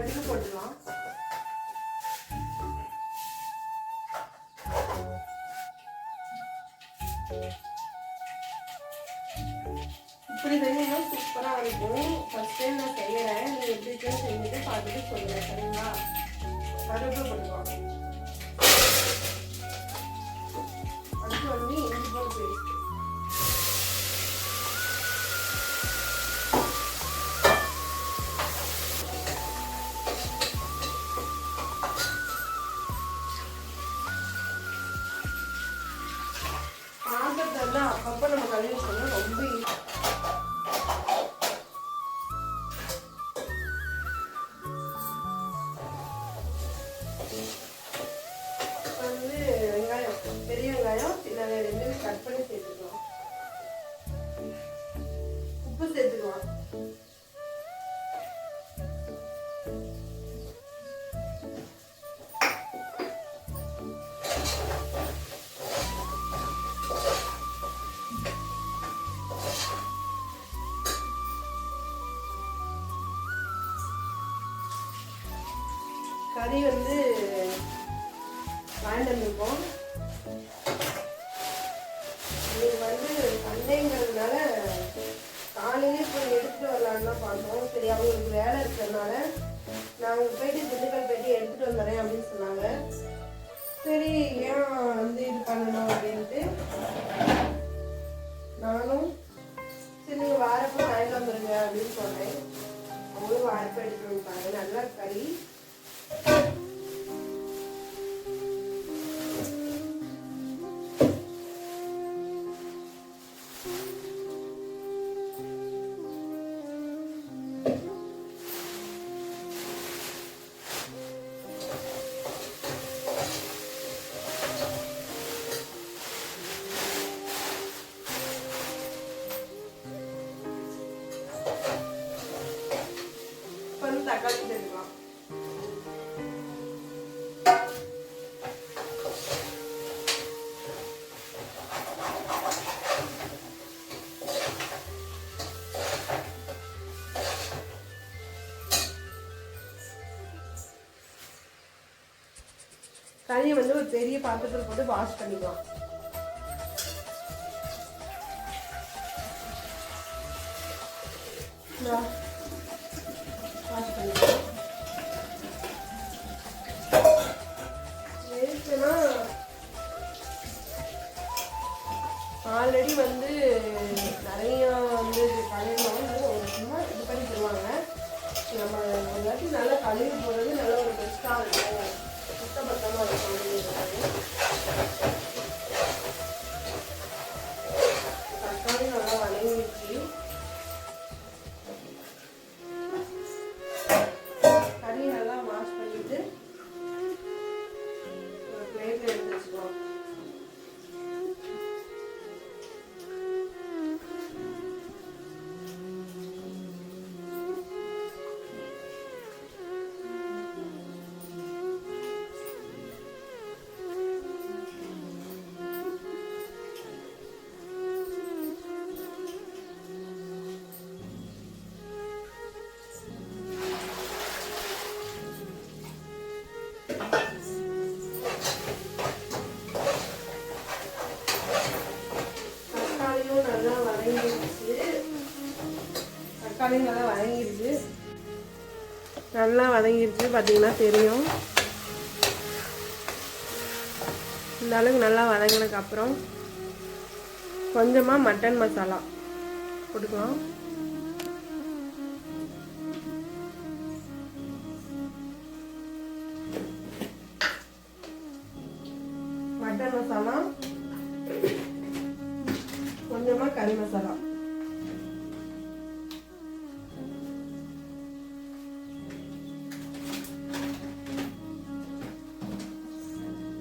கடுகு போட்டுக்கலாம். இப்படி செஞ்சீங்கன்னா சூப்பராக இருக்கும். ஃபர்ஸ்ட் டைம் நான் செய்யறேன். நீங்க எப்படி இருக்குன்னு செஞ்சுட்டு பார்த்துட்டு சொல்லுங்க, சரிங்களா? கருவேப்பிலை போட்டுக்கலாம். அடுத்து வந்து இஞ்சி பூண்டு பேஸ்ட். அப்பப்போ நம்ம கழுவி சொன்னா ரொம்ப வந்து வெங்காயம், பெரிய வெங்காயம் சின்ன வெங்காயம் ரெண்டுமே கட் பண்ணி சேர்த்துக்கலாம். உப்பு சேர்த்துக்கலாம். கறி வந்து வாங்கிட்டு வந்திருக்கோம். இன்னைக்கு வந்து சண்டேங்கிறதுனால காலையிலே போய் எடுத்துட்டு வரலான்னு தான் பார்த்தோம். சரி, அவங்களுக்கு வேலை இருக்கிறதுனால நாங்கள் போயிட்டு திண்டுக்கல் போயிட்டு எடுத்துட்டு வந்துடுறேன் அப்படின்னு சொன்னாங்க. சரி, ஏன் வந்து இது பண்ணணும் அப்படின்ட்டு நானும் சரி நீங்கள் வாரப்போ வாங்கிட்டு வந்துடுங்க அப்படின்னு சொன்னேன். அவங்களும் வாரப்போ எடுத்துட்டு வந்துட்டாங்க. நல்லா கறி. தக்காளி சேர்த்துக்கலாம். கறியை வந்து ஒரு பெரிய பாத்திரத்தில் போட்டு வாஷ் பண்ணிக்கலாம். ஆல்ரெடி வந்து நிறைய வந்து கடையில் வந்து ஒரு சும்மா இது பண்ணி தருவாங்க. நம்ம ஒரு வாட்டி நல்லா கழுவி போடுறது நல்ல ஒரு பெஸ்ட்டாக இருக்கும். சுத்தபத்தமாக இருக்கும். தக்காளி நல்லா வணங்கிடுச்சு. கறி நல்லா வாஷ் பண்ணிட்டு ஒரு பிளேட்ல எடுத்து வச்சுக்கலாம். தக்காளி நல்லா வதங்கிடுச்சு. நல்லா வதங்கிடுச்சு பார்த்தீங்கன்னா தெரியும். இந்த அளவுக்கு நல்லா வதங்கினதுக்கு அப்புறம் கொஞ்சமாக மட்டன் மசாலா போட்டுக்கலாம். மட்டன் மசாலா, கொஞ்சமாக கறி மசாலா,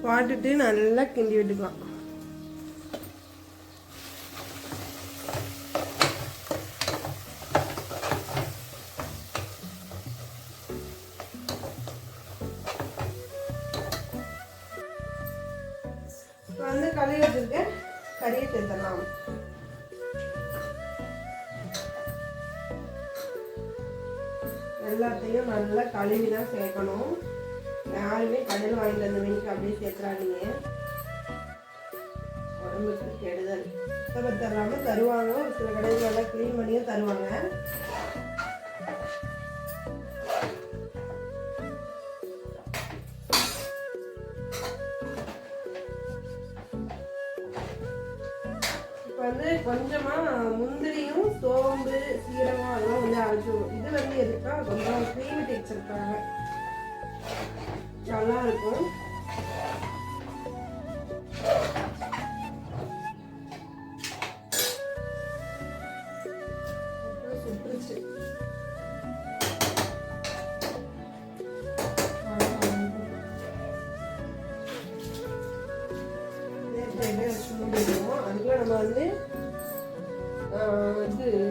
போட்டுட்டு நல்லா கிண்டி விட்டுக்கலாம். வந்து கழுவி வச்சிருக்க கறியை சேர்த்துடலாம். நல்லா எல்லாத்தையும் நல்லா கழுவி தான் சேர்க்கணும். யாருமே கடையில் வாங்கிட்டு வந்த மீனுக்கு அப்படியே சேர்த்துறாதீங்க, உடம்புக்கு கெடுதல். சுத்தமாக தராமல் தருவாங்க, ஒரு சில கடையில் நல்லா க்ளீன் பண்ணியும் தருவாங்க. வந்து கொஞ்சமா முந்திரியும் சோம்பு சீரகம் அதெல்லாம் வந்து அரைச்சிடும். இது வந்து எதுக்கா கொஞ்சம் க்ரீமி டெக்ஸ்சருக்காக நல்லா இருக்கும். சுட்டுருச்சு. அதுக்குள்ள நம்ம வந்து இது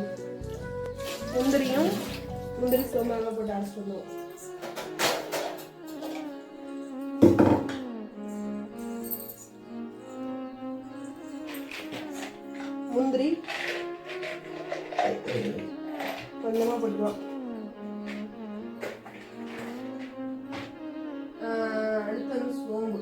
முந்திரி சோம்பெல்லாம் போட்டு அரைச்சிடுவோம். முந்திரி கொஞ்சமா போட்டுக்கலாம். அடுத்து வந்து சோம்பு,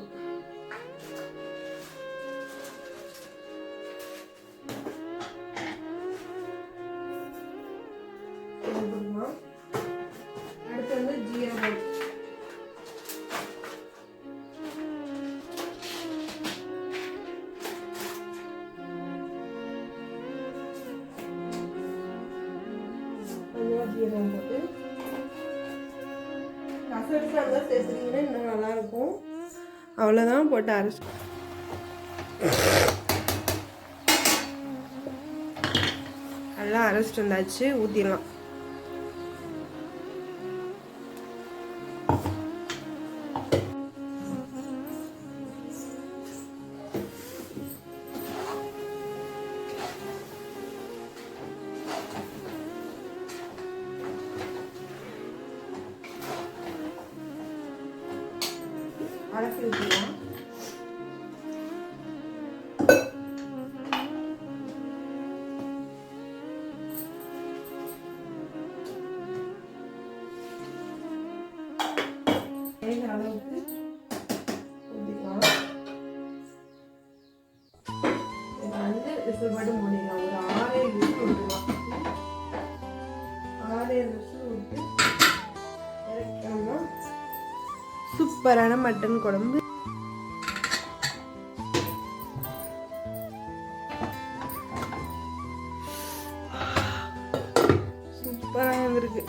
அடுத்து வந்து ஜீரகம், ஜீரகம் போட்டு கசகசா இருந்தால் சேர்த்துட்டீங்கன்னா இன்னும் நல்லா இருக்கும். அவ்வளோதான், போட்டு அரைச்சி நல்லா அரைச்சிட்டு வந்தாச்சு. ஊற்றிடலாம். அரைச்சி ஊற்றிடலாம். அளவுக்கு ஊற்றிக்கலாம். வந்து விசில் மட்டும் மூடிடலாம். ஒரு 6-7 விசில் விட்டுலாம். 6-7 விசில் விட்டு இறக்கணும்னா சூப்பரான மட்டன் குழம்பு சூப்பராக வந்திருக்கு.